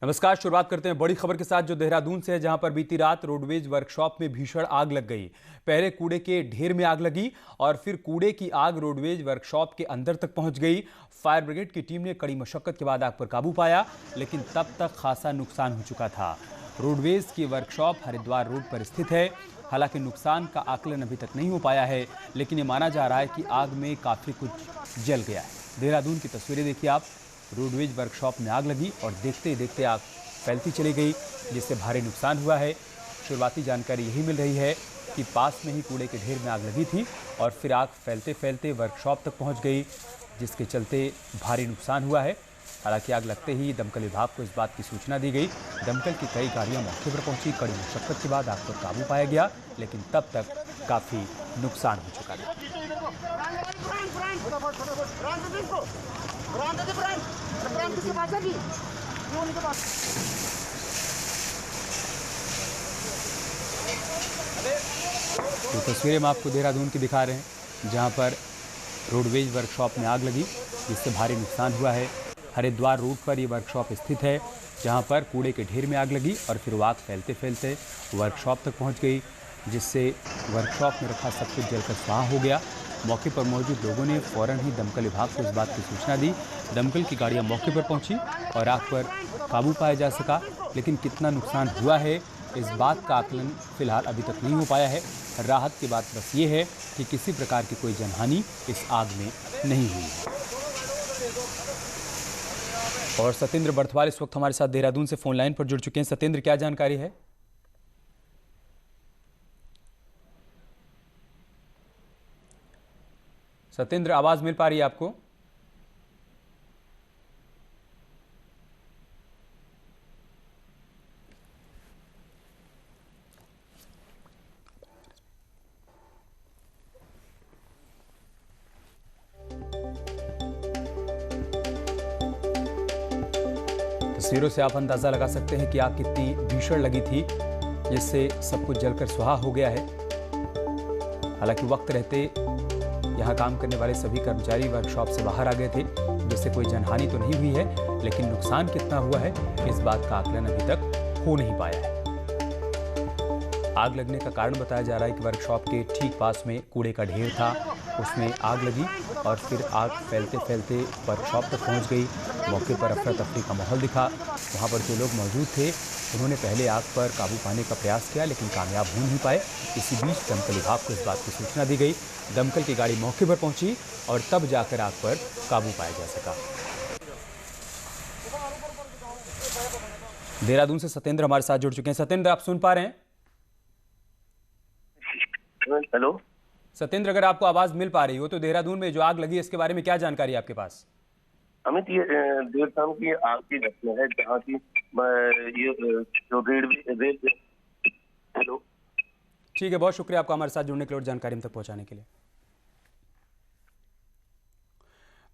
नमस्कार। शुरुआत करते हैं बड़ी खबर के साथ जो देहरादून से है, जहां पर बीती रात रोडवेज वर्कशॉप में भीषण आग लग गई। पहले कूड़े के ढेर में आग लगी और फिर कूड़े की आग रोडवेज वर्कशॉप के अंदर तक पहुंच गई। फायर ब्रिगेड की टीम ने कड़ी मशक्कत के बाद आग पर काबू पाया, लेकिन तब तक खासा नुकसान हो चुका था। रोडवेज की वर्कशॉप हरिद्वार रोड पर स्थित है। हालांकि नुकसान का आकलन अभी तक नहीं हो पाया है, लेकिन ये माना जा रहा है कि आग में काफी कुछ जल गया है। देहरादून की तस्वीरें देखिए आप। रोडवेज वर्कशॉप में आग लगी और देखते ही देखते आग फैलती चली गई, जिससे भारी नुकसान हुआ है। शुरुआती जानकारी यही मिल रही है कि पास में ही कूड़े के ढेर में आग लगी थी और फिर आग फैलते फैलते वर्कशॉप तक पहुंच गई, जिसके चलते भारी नुकसान हुआ है। हालांकि आग लगते ही दमकल विभाग को इस बात की सूचना दी गई। दमकल की कई गाड़ियां मौके पर पहुंची। कड़ी मशक्कत के बाद आग पर काबू पाया गया, लेकिन तब तक काफ़ी नुकसान हो चुका था। तो तस्वीरें हम आपको देहरादून की दिखा रहे हैं, जहां पर रोडवेज वर्कशॉप में आग लगी, जिससे भारी नुकसान हुआ है। हरिद्वार रोड पर ये वर्कशॉप स्थित है, जहां पर कूड़े के ढेर में आग लगी और फिर आग फैलते फैलते वर्कशॉप तक पहुंच गई, जिससे वर्कशॉप में रखा सब कुछ जलकर स्वाहा हो गया। मौके पर मौजूद लोगों ने फौरन ही दमकल विभाग को इस बात की सूचना दी। दमकल की गाड़ियां मौके पर पहुंची और आग पर काबू पाया जा सका, लेकिन कितना नुकसान हुआ है इस बात का आकलन फिलहाल अभी तक नहीं हो पाया है। राहत की बात बस ये है कि किसी प्रकार की कोई जनहानि इस आग में नहीं हुई है। और सतेंद्र बर्थवाल इस वक्त हमारे साथ देहरादून से फोन लाइन पर जुड़ चुके हैं। सतेंद्र, क्या जानकारी है? सतेंद्र, आवाज मिल पा रही है आपको? तस्वीरों से आप अंदाजा लगा सकते हैं कि आग कितनी भीषण लगी थी, जिससे सब कुछ जलकर स्वाहा हो गया है। हालांकि वक्त रहते यहां काम करने वाले सभी कर्मचारी वर्कशॉप से बाहर आ गए थे, जिससे कोई जनहानि तो नहीं हुई है, लेकिन नुकसान कितना हुआ है इस बात का आकलन अभी तक हो नहीं पाया है। आग लगने का कारण बताया जा रहा है कि वर्कशॉप के ठीक पास में कूड़े का ढेर था, उसमें आग लगी और फिर आग फैलते फैलते वर्कशॉप तक पहुंच गई। मौके पर अफरा तफरी का माहौल दिखा। वहां पर जो लोग मौजूद थे उन्होंने पहले आग पर काबू पाने का प्रयास किया, लेकिन कामयाब हो नहीं पाए। इसी बीच दमकल विभाग को इस बात की सूचना दी गई। दमकल की गाड़ी मौके पर पहुंची और तब जाकर आग पर काबू पाया जा सका। देहरादून से सतेंद्र हमारे साथ जुड़ चुके हैं। सतेंद्र, आप सुन पा रहे हैं? हेलो सतेंद्र, अगर आपको आवाज मिल पा रही हो तो देहरादून में जो आग लगी इसके बारे में क्या जानकारी है आपके पास? अमित, ये देर शाम की आग की घटना है, जहाँ की ये जो रेल हेलो ठीक है, बहुत शुक्रिया आपका हमारे साथ जुड़ने के लिए और जानकारी हम तक पहुंचाने के लिए।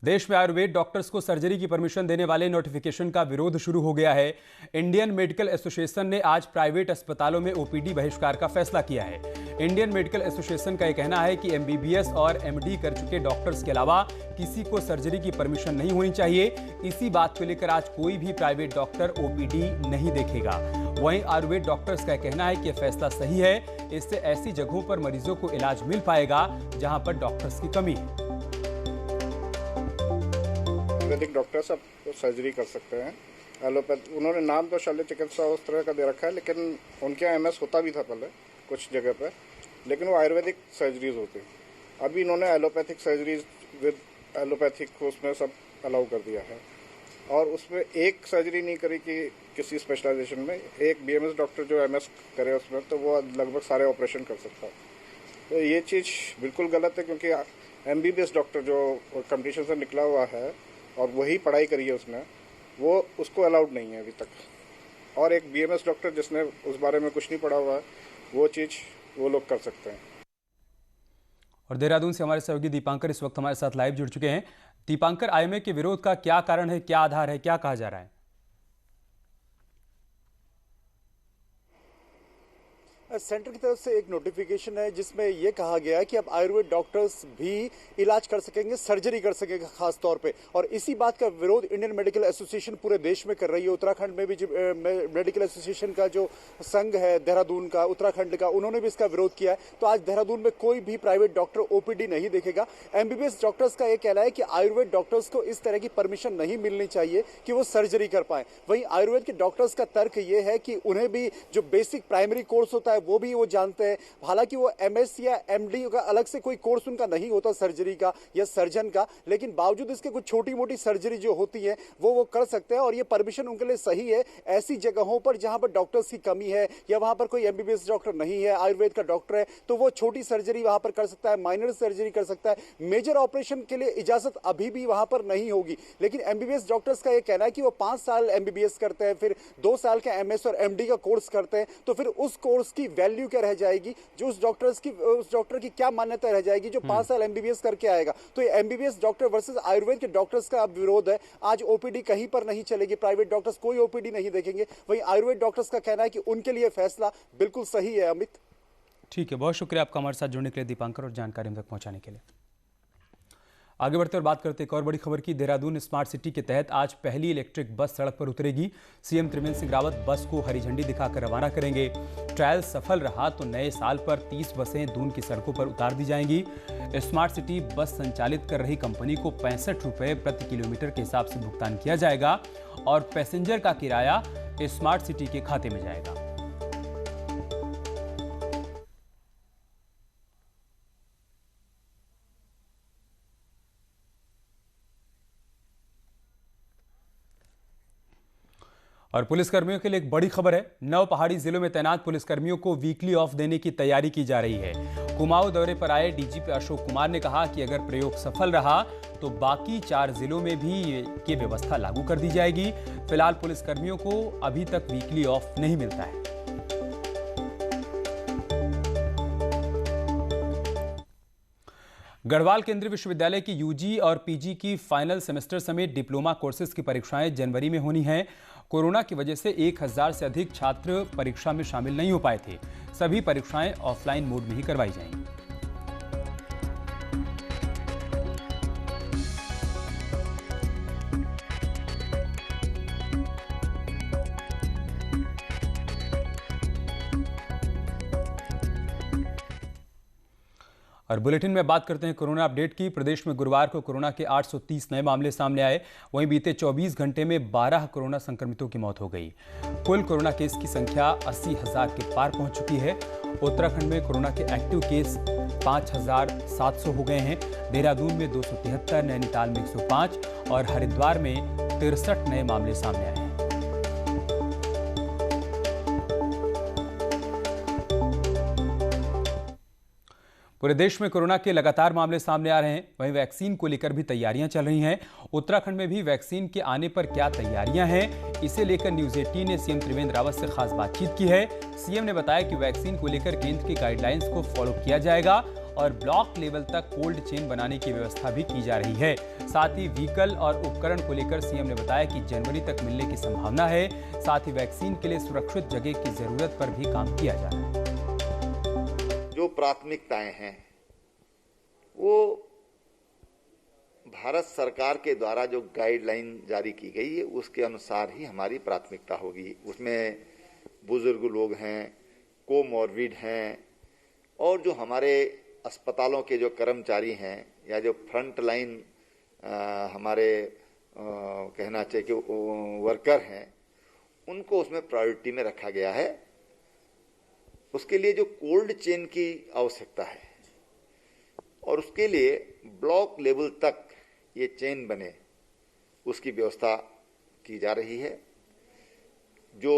देश में आयुर्वेद डॉक्टर्स को सर्जरी की परमिशन देने वाले नोटिफिकेशन का विरोध शुरू हो गया है। इंडियन मेडिकल एसोसिएशन ने आज प्राइवेट अस्पतालों में ओपीडी बहिष्कार का फैसला किया है। इंडियन मेडिकल एसोसिएशन का यह कहना है कि एमबीबीएस और एमडी कर चुके डॉक्टर्स के अलावा किसी को सर्जरी की परमिशन नहीं होनी चाहिए। इसी बात को लेकर आज कोई भी प्राइवेट डॉक्टर ओपीडी नहीं देखेगा। वहीं आयुर्वेद डॉक्टर्स का कहना है कि यह फैसला सही है। इससे ऐसी जगहों पर मरीजों को इलाज मिल पाएगा जहां पर डॉक्टर्स की कमी है। आयुर्वेदिक डॉक्टर सब सर्जरी कर सकते हैं। एलोपैथ उन्होंने नाम तो शल्य चिकित्सा उस तरह का दे रखा है, लेकिन उनके यहाँ एमएस होता भी था पहले कुछ जगह पे, लेकिन वो आयुर्वेदिक सर्जरीज होती। अभी इन्होंने एलोपैथिक सर्जरीज विद एलोपैथिक उसमें सब अलाउ कर दिया है। और उसमें एक सर्जरी नहीं करी कि किसी स्पेशलाइजेशन में एक बीएमएस डॉक्टर जो एमएस करे उसमें, तो वो लगभग सारे ऑपरेशन कर सकता है। तो ये चीज़ बिल्कुल गलत है, क्योंकि एमबीबीएस डॉक्टर जो कंपटीशन से निकला हुआ है और वही पढ़ाई करी है उसने, वो उसको अलाउड नहीं है अभी तक। और एक बीएमएस डॉक्टर जिसने उस बारे में कुछ नहीं पढ़ा हुआ है, वो चीज़ वो लोग कर सकते हैं। और देहरादून से हमारे सहयोगी दीपांकर इस वक्त हमारे साथ लाइव जुड़ चुके हैं। दीपांकर, आईएमए के विरोध का क्या कारण है, क्या आधार है, क्या कहा जा रहा है? सेंटर की तरफ से एक नोटिफिकेशन है जिसमें यह कहा गया है कि अब आयुर्वेद डॉक्टर्स भी इलाज कर सकेंगे, सर्जरी कर सकेंगे खास तौर पे। और इसी बात का विरोध इंडियन मेडिकल एसोसिएशन पूरे देश में कर रही है। उत्तराखंड में भी जो मेडिकल एसोसिएशन का जो संघ है देहरादून का, उत्तराखंड का, उन्होंने भी इसका विरोध किया है। तो आज देहरादून में कोई भी प्राइवेट डॉक्टर ओपीडी नहीं देखेगा। एमबीबीएस डॉक्टर्स का यह कहना है कि आयुर्वेद डॉक्टर्स को इस तरह की परमिशन नहीं मिलनी चाहिए कि वो सर्जरी कर पाए। वहीं आयुर्वेद के डॉक्टर्स का तर्क ये है कि उन्हें भी जो बेसिक प्राइमरी कोर्स होता है वो भी वो जानते हैं। हालांकि वो एमएस या एमडी का अलग से कोई कोर्स उनका नहीं होता सर्जरी का या सर्जन का, लेकिन बावजूद इसके कुछ छोटी मोटी सर्जरी जो होती है वो कर सकते हैं और ये परमिशन उनके लिए सही है। ऐसी जगहों पर जहां पर डॉक्टर्स की कमी है या वहां पर कोई एमबीबीएस डॉक्टर नहीं है, आयुर्वेद का डॉक्टर है, तो वो छोटी सर्जरी वहां पर कर सकता है, माइनर सर्जरी कर सकता है। मेजर ऑपरेशन के लिए इजाजत अभी भी वहां पर नहीं होगी। लेकिन एमबीबीएस डॉक्टर्स का यह कहना है कि वो 5 साल एमबीबीएस करते हैं, फिर 2 साल का एमएस और एमडी का कोर्स करते हैं, तो फिर उस कोर्स की वैल्यू क्या रह जाएगी, जो उस डॉक्टर की क्या मान्यता रह जाएगी जो 5 साल एमबीबीएस करके आएगा। तो ये एमबीबीएस डॉक्टर वर्सेस आयुर्वेद के डॉक्टर्स का अब विरोध है। आज ओपीडी कहीं पर नहीं चलेगी, प्राइवेट डॉक्टर्स कोई ओपीडी नहीं देखेंगे। वहीं आयुर्वेद डॉक्टर्स का कहना है कि उनके लिए फैसला बिल्कुल सही है। अमित, ठीक है, बहुत शुक्रिया आपका हमारे साथ जुड़ने के लिए दीपांकर, और जानकारी हम तक पहुंचाने के लिए। आगे बढ़ते और बात करते एक और बड़ी खबर की। देहरादून स्मार्ट सिटी के तहत आज पहली इलेक्ट्रिक बस सड़क पर उतरेगी। सीएम त्रिवेंद्र सिंह रावत बस को हरी झंडी दिखाकर रवाना करेंगे। ट्रायल सफल रहा तो नए साल पर 30 बसें दून की सड़कों पर उतार दी जाएंगी। स्मार्ट सिटी बस संचालित कर रही कंपनी को 65 रुपये प्रति किलोमीटर के हिसाब से भुगतान किया जाएगा और पैसेंजर का किराया स्मार्ट सिटी के खाते में जाएगा। और पुलिसकर्मियों के लिए एक बड़ी खबर है। 9 पहाड़ी जिलों में तैनात पुलिसकर्मियों को वीकली ऑफ देने की तैयारी की जा रही है। कुमाऊं दौरे पर आए डीजीपी अशोक कुमार ने कहा कि अगर प्रयोग सफल रहा तो बाकी 4 जिलों में भी ये व्यवस्था लागू कर दी जाएगी। फिलहाल पुलिसकर्मियों को अभी तक वीकली ऑफ नहीं मिलता है। गढ़वाल केंद्रीय विश्वविद्यालय की यूजी और पीजी की फाइनल सेमेस्टर समेत डिप्लोमा कोर्सेज की परीक्षाएं जनवरी में होनी हैं। कोरोना की वजह से 1000 से अधिक छात्र परीक्षा में शामिल नहीं हो पाए थे। सभी परीक्षाएं ऑफलाइन मोड में ही करवाई जाएंगी। और बुलेटिन में बात करते हैं कोरोना अपडेट की। प्रदेश में गुरुवार को कोरोना के 830 नए मामले सामने आए। वहीं बीते 24 घंटे में 12 कोरोना संक्रमितों की मौत हो गई। कुल कोरोना केस की संख्या 80,000 के पार पहुंच चुकी है। उत्तराखंड में कोरोना के एक्टिव केस 5,700 हो गए हैं। देहरादून में 273, नैनीताल में 105 और हरिद्वार में 63 नए मामले सामने आए हैं। पूरे देश में कोरोना के लगातार मामले सामने आ रहे हैं। वहीं वैक्सीन को लेकर भी तैयारियां चल रही हैं। उत्तराखंड में भी वैक्सीन के आने पर क्या तैयारियां हैं, इसे लेकर न्यूज 18 ने सीएम त्रिवेंद्र रावत से खास बातचीत की है। सीएम ने बताया कि वैक्सीन को लेकर केंद्र की गाइडलाइंस को फॉलो किया जाएगा और ब्लॉक लेवल तक कोल्ड चेन बनाने की व्यवस्था भी की जा रही है। साथ ही व्हीकल और उपकरण को लेकर सीएम ने बताया कि जनवरी तक मिलने की संभावना है। साथ ही वैक्सीन के लिए सुरक्षित जगह की जरूरत पर भी काम किया जा रहा है। जो प्राथमिकताएं हैं वो भारत सरकार के द्वारा जो गाइडलाइन जारी की गई है उसके अनुसार ही हमारी प्राथमिकता होगी। उसमें बुजुर्ग लोग हैं, कोमॉर्बिड हैं और जो हमारे अस्पतालों के जो कर्मचारी हैं या जो फ्रंट लाइन हमारे कहना चाहिए कि वर्कर हैं, उनको उसमें प्रायोरिटी में रखा गया है। उसके लिए जो कोल्ड चेन की आवश्यकता है और उसके लिए ब्लॉक लेवल तक ये चेन बने, उसकी व्यवस्था की जा रही है। जो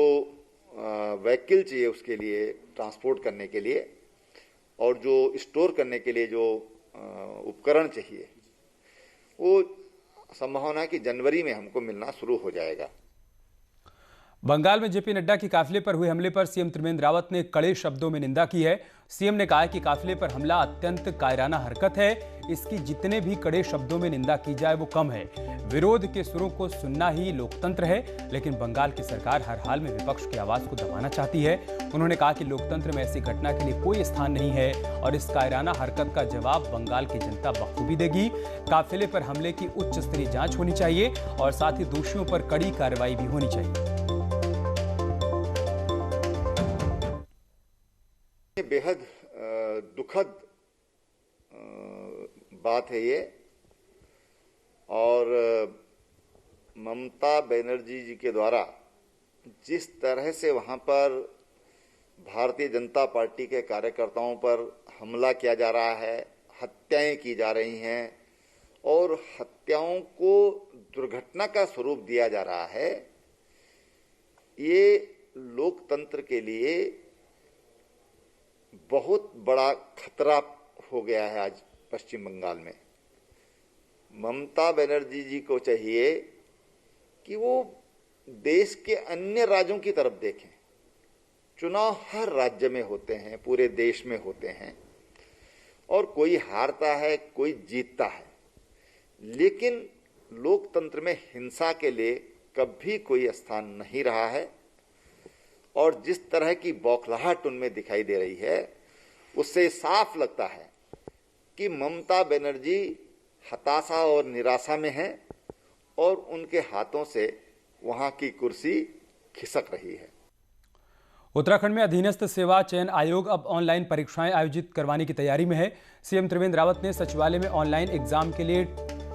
व्हीकल चाहिए उसके लिए ट्रांसपोर्ट करने के लिए और जो स्टोर करने के लिए जो उपकरण चाहिए वो संभावना है कि जनवरी में हमको मिलना शुरू हो जाएगा। बंगाल में जेपी नड्डा के काफिले पर हुए हमले पर सीएम त्रिवेंद्र रावत ने कड़े शब्दों में निंदा की है। सीएम ने कहा कि काफिले पर हमला अत्यंत कायराना हरकत है, इसकी जितने भी कड़े शब्दों में निंदा की जाए वो कम है। विरोध के सुरों को सुनना ही लोकतंत्र है, लेकिन बंगाल की सरकार हर हाल में विपक्ष की आवाज को दबाना चाहती है। उन्होंने कहा कि लोकतंत्र में ऐसी घटना के लिए कोई स्थान नहीं है और इस कायराना हरकत का जवाब बंगाल की जनता बखूबी देगी। काफिले पर हमले की उच्च स्तरीय जांच होनी चाहिए और साथ ही दोषियों पर कड़ी कार्रवाई भी होनी चाहिए। बेहद दुखद बात है ये, और ममता बनर्जी जी के द्वारा जिस तरह से वहां पर भारतीय जनता पार्टी के कार्यकर्ताओं पर हमला किया जा रहा है, हत्याएं की जा रही हैं और हत्याओं को दुर्घटना का स्वरूप दिया जा रहा है, ये लोकतंत्र के लिए बहुत बड़ा खतरा हो गया है। आज पश्चिम बंगाल में ममता बनर्जी जी को चाहिए कि वो देश के अन्य राज्यों की तरफ देखें। चुनाव हर राज्य में होते हैं, पूरे देश में होते हैं, और कोई हारता है, कोई जीतता है, लेकिन लोकतंत्र में हिंसा के लिए कभी कोई स्थान नहीं रहा है। और जिस तरह की बौखलाहट उनमें दिखाई दे रही है, उससे साफ लगता है कि ममता बनर्जी हताशा और निराशा में हैं और उनके हाथों से वहां की कुर्सी खिसक रही है। उत्तराखंड में अधीनस्थ सेवा चयन आयोग अब ऑनलाइन परीक्षाएं आयोजित करवाने की तैयारी में है। सीएम त्रिवेंद्र रावत ने सचिवालय में ऑनलाइन एग्जाम के लिए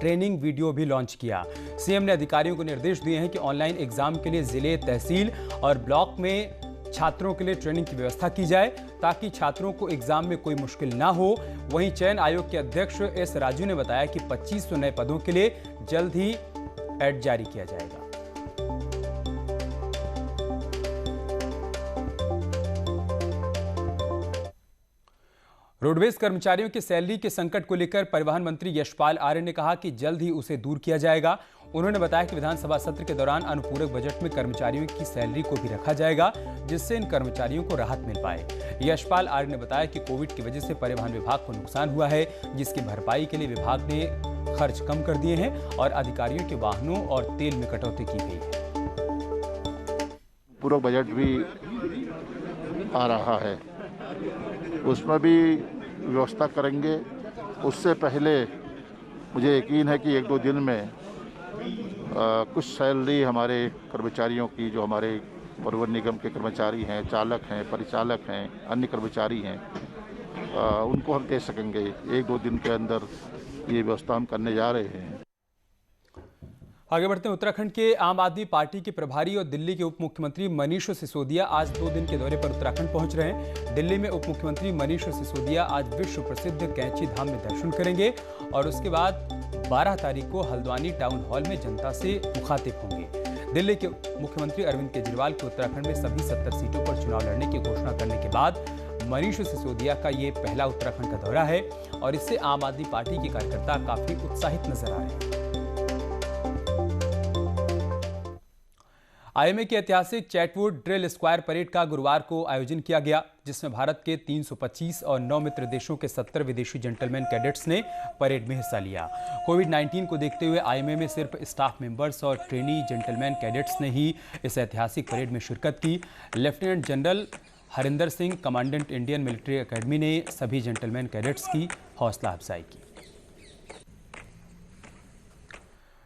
ट्रेनिंग वीडियो भी लॉन्च किया। सीएम ने अधिकारियों को निर्देश दिए हैं कि ऑनलाइन एग्जाम के लिए जिले, तहसील और ब्लॉक में छात्रों के लिए ट्रेनिंग की व्यवस्था की जाए ताकि छात्रों को एग्जाम में कोई मुश्किल ना हो। वहीं चयन आयोग के अध्यक्ष एस राजू ने बताया कि 2500 नए पदों के लिए जल्द ही एड जारी किया जाएगा। रोडवेज कर्मचारियों की सैलरी के संकट को लेकर परिवहन मंत्री यशपाल आर्य ने कहा कि जल्द ही उसे दूर किया जाएगा। उन्होंने बताया कि विधानसभा सत्र के दौरान अनुपूरक बजट में कर्मचारियों की सैलरी को भी रखा जाएगा, जिससे इन कर्मचारियों को राहत मिल पाए। यशपाल आर्य ने बताया कि कोविड की वजह से परिवहन विभाग को नुकसान हुआ है, जिसकी भरपाई के लिए विभाग ने खर्च कम कर दिए हैं और अधिकारियों के वाहनों और तेल में कटौती की गई है। पूरक बजट भी आ रहा है, उसमें भी व्यवस्था करेंगे। उससे पहले मुझे यकीन है कि 1-2 दिन में कुछ सैलरी हमारे कर्मचारियों की, जो हमारे परिवहन निगम के कर्मचारी हैं, चालक हैं, परिचालक हैं, अन्य कर्मचारी हैं, उनको हम दे सकेंगे। 1-2 दिन के अंदर ये व्यवस्था हम करने जा रहे हैं। आगे बढ़ते हैं। उत्तराखंड के आम आदमी पार्टी के प्रभारी और दिल्ली के उप मुख्यमंत्री मनीष सिसोदिया आज 2 दिन के दौरे पर उत्तराखंड पहुंच रहे हैं। दिल्ली में उप मुख्यमंत्री मनीष सिसोदिया आज विश्व प्रसिद्ध कैंची धाम में दर्शन करेंगे और उसके बाद 12 तारीख को हल्द्वानी टाउन हॉल में जनता से मुखातिब होंगे। दिल्ली के मुख्यमंत्री अरविंद केजरीवाल के उत्तराखंड में सभी 70 सीटों पर चुनाव लड़ने की घोषणा करने के बाद मनीष सिसोदिया का ये पहला उत्तराखंड का दौरा है और इससे आम आदमी पार्टी के कार्यकर्ता काफी उत्साहित नजर आ रहे हैं। आईएमए की ऐतिहासिक चैटवुड ड्रिल स्क्वायर परेड का गुरुवार को आयोजन किया गया, जिसमें भारत के 325 और 9 मित्र देशों के 70 विदेशी जेंटलमैन कैडेट्स ने परेड में हिस्सा लिया। कोविड-19 को देखते हुए आईएमए में सिर्फ स्टाफ मेंबर्स और ट्रेनी जेंटलमैन कैडेट्स ने ही इस ऐतिहासिक परेड में शिरकत की। Lieutenant general Harinder Singh, commandant Indian military academy, ने सभी जेंटलमैन कैडेट्स की हौसला अफजाई की।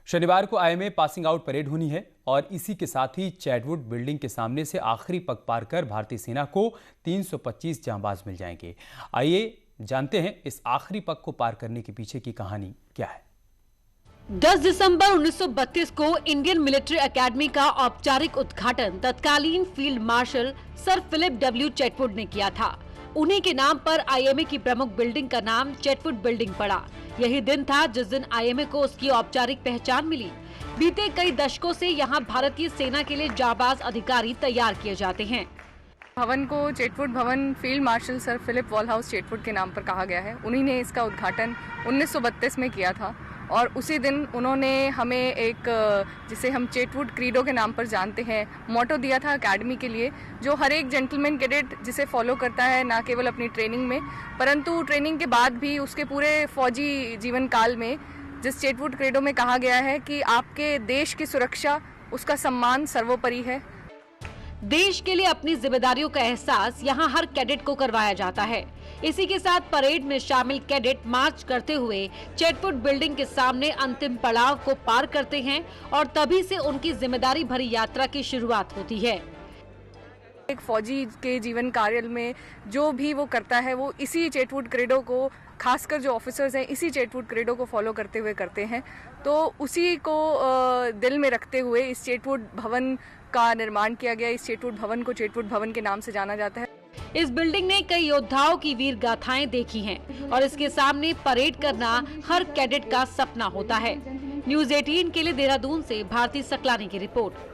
शनिवार को आईएमए पासिंग आउट परेड होनी है और इसी के साथ ही चैटवुड बिल्डिंग के सामने से आखिरी पग पार कर भारतीय सेना को 325 जांबाज मिल जाएंगे। आइए जानते हैं इस आखिरी पग को पार करने के पीछे की कहानी क्या है। 10 दिसंबर 1932 को इंडियन मिलिट्री एकेडमी का औपचारिक उद्घाटन तत्कालीन field marshal sir Philip W Chatwood ने किया था। उन्हीं के नाम पर आईएमए की प्रमुख बिल्डिंग का नाम चैटवुड बिल्डिंग पड़ा। यही दिन था जिस दिन आईएमए को उसकी औपचारिक पहचान मिली। बीते कई दशकों से यहाँ भारतीय सेना के लिए जाबाज अधिकारी तैयार किए जाते हैं। भवन को चैटवुड भवन field marshal sir Philip Walhouse Chetwode के नाम पर कहा गया है। उन्हीं ने इसका उद्घाटन 1932 में किया था और उसी दिन उन्होंने हमें एक, जिसे हम चेटवुड क्रीडो के नाम पर जानते हैं, मोटो दिया था एकेडमी के लिए, जो हर एक जेंटलमैन कैडेट जिसे फॉलो करता है, ना केवल अपनी ट्रेनिंग में परंतु ट्रेनिंग के बाद भी उसके पूरे फौजी जीवन काल में, जिस चेटवुड क्रीडो में कहा गया है कि आपके देश की सुरक्षा, उसका सम्मान सर्वोपरि है। देश के लिए अपनी जिम्मेदारियों का एहसास यहाँ हर कैडेट को करवाया जाता है। इसी के साथ परेड में शामिल कैडेट मार्च करते हुए चेटवुड बिल्डिंग के सामने अंतिम पड़ाव को पार करते हैं और तभी से उनकी जिम्मेदारी भरी यात्रा की शुरुआत होती है। एक फौजी के जीवन कार्य में जो भी वो करता है, वो इसी चेटवुड क्रीडो को, खासकर जो ऑफिसर्स हैं, इसी चेटवुड क्रीडो को फॉलो करते हुए करते हैं। तो उसी को दिल में रखते हुए इस चेटवुड भवन का निर्माण किया गया। इस चेटवुड भवन को चेटवुड भवन के नाम से जाना जाता है। इस बिल्डिंग ने कई योद्धाओं की वीर गाथाएं देखी हैं और इसके सामने परेड करना हर कैडेट का सपना होता है। न्यूज़ 18 के लिए देहरादून से भारती सकलानी की रिपोर्ट।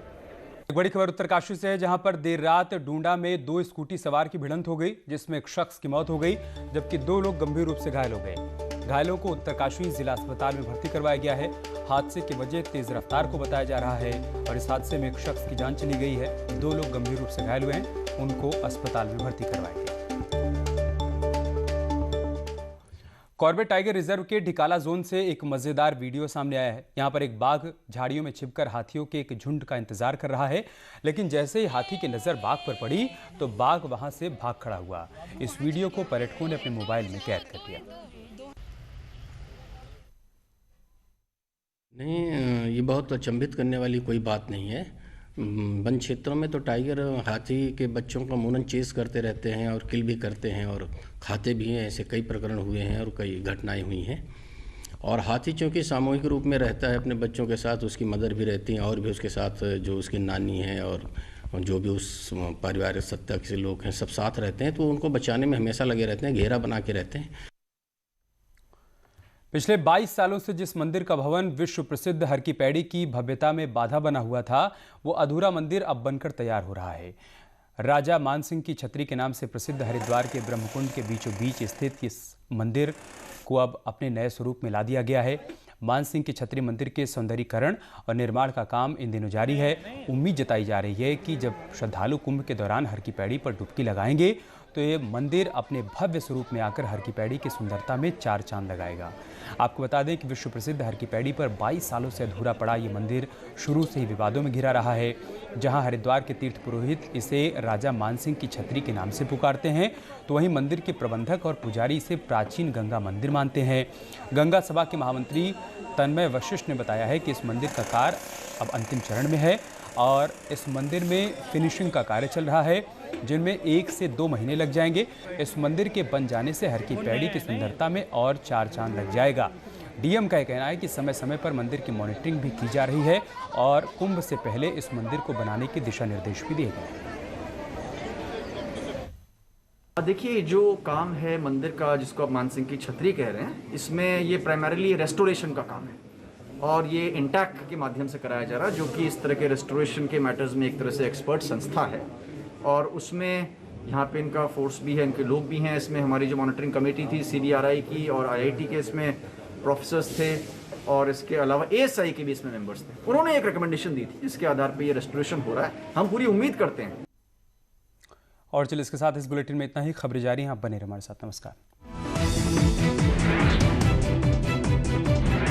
एक बड़ी खबर उत्तरकाशी से है, जहां पर देर रात डूंडा में 2 स्कूटी सवार की भिड़ंत हो गई, जिसमें एक शख्स की मौत हो गई जबकि 2 लोग गंभीर रूप से घायल हो गए। घायलों को उत्तरकाशी जिला अस्पताल में भर्ती करवाया गया है। हादसे की वजह तेज रफ्तार को बताया जा रहा है और इस हादसे में एक शख्स की जान चली गई है। 2 लोग गंभीर रूप से घायल हुए हैं, उनको अस्पताल में भर्ती करवाया गया। कॉर्बेट टाइगर रिजर्व के ढिकाला जोन से एक मजेदार वीडियो सामने आया है। यहाँ पर एक बाघ झाड़ियों में छिपकर हाथियों के एक झुंड का इंतजार कर रहा है, लेकिन जैसे ही हाथी की नजर बाघ पर पड़ी तो बाघ वहां से भाग खड़ा हुआ। इस वीडियो को पर्यटकों ने अपने मोबाइल में कैद कर लिया। नहीं, ये बहुत अचंभित करने वाली कोई बात नहीं है। वन क्षेत्रों में तो टाइगर हाथी के बच्चों का मुनन चेस करते रहते हैं और किल भी करते हैं और खाते भी हैं। ऐसे कई प्रकरण हुए हैं और कई घटनाएं हुई हैं। और हाथी चूँकि सामूहिक रूप में रहता है अपने बच्चों के साथ, उसकी मदर भी रहती हैं और भी उसके साथ जो उसकी नानी है और जो भी उस पारिवारिक सत्ता के लोग हैं, सब साथ रहते हैं, तो उनको बचाने में हमेशा लगे रहते हैं, घेरा बना के रहते हैं। पिछले 22 सालों से जिस मंदिर का भवन विश्व प्रसिद्ध हर की पैड़ी की भव्यता में बाधा बना हुआ था, वो अधूरा मंदिर अब बनकर तैयार हो रहा है। राजा मानसिंह की छतरी के नाम से प्रसिद्ध हरिद्वार के ब्रह्मकुंड के बीचों बीच स्थित इस मंदिर को अब अपने नए स्वरूप में ला दिया गया है। मानसिंह की छतरी मंदिर के सौंदर्यीकरण और निर्माण का काम इन दिनों जारी है। उम्मीद जताई जा रही है कि जब श्रद्धालु कुंभ के दौरान हर की पैड़ी पर डुबकी लगाएंगे तो ये मंदिर अपने भव्य स्वरूप में आकर हर की पैड़ी की सुंदरता में 4 चांद लगाएगा। आपको बता दें कि विश्व प्रसिद्ध हर की पैड़ी पर 22 सालों से अधूरा पड़ा ये मंदिर शुरू से ही विवादों में घिरा रहा है। जहां हरिद्वार के तीर्थ पुरोहित इसे राजा मानसिंह की छतरी के नाम से पुकारते हैं, तो वहीं मंदिर के प्रबंधक और पुजारी इसे प्राचीन गंगा मंदिर मानते हैं। गंगा सभा के महामंत्री तन्मय वशिष्ठ ने बताया है कि इस मंदिर का कार्य अब अंतिम चरण में है और इस मंदिर में फिनिशिंग का कार्य चल रहा है, जिनमें 1 से 2 महीने लग जाएंगे। इस मंदिर के बन जाने से हर की पैड़ी की सुंदरता में और 4 चांद लग जाएगा। डीएम का कहना है कि समय समय पर मंदिर की मॉनिटरिंग भी की जा रही है और कुंभ से पहले इस मंदिर को बनाने के दिशा निर्देश भी दिए गए हैं। देखिए, जो काम है मंदिर का, जिसको आप मानसिंह की छतरी कह रहे हैं, इसमें ये प्राइमरीली रेस्टोरेशन का काम है और ये इंटैक्ट के माध्यम से कराया जा रहा है, जो कि इस तरह के रेस्टोरेशन के मैटर्स में एक तरह से एक्सपर्ट संस्था है और उसमें यहाँ पे इनका फोर्स भी है, इनके लोग भी हैं। इसमें हमारी जो मॉनिटरिंग कमेटी थी CBRI की और IIT के इसमें प्रोफेसर्स थे और इसके अलावा ASI के भी इसमें मेंबर्स थे। उन्होंने एक रिकमेंडेशन दी थी जिसके आधार पर ये रेस्टोरेशन हो रहा है। हम पूरी उम्मीद करते हैं। और चलिए इसके साथ इस बुलेटिन में इतना ही। खबरें जारी हैं, आप बने रहिए हमारे साथ। नमस्कार।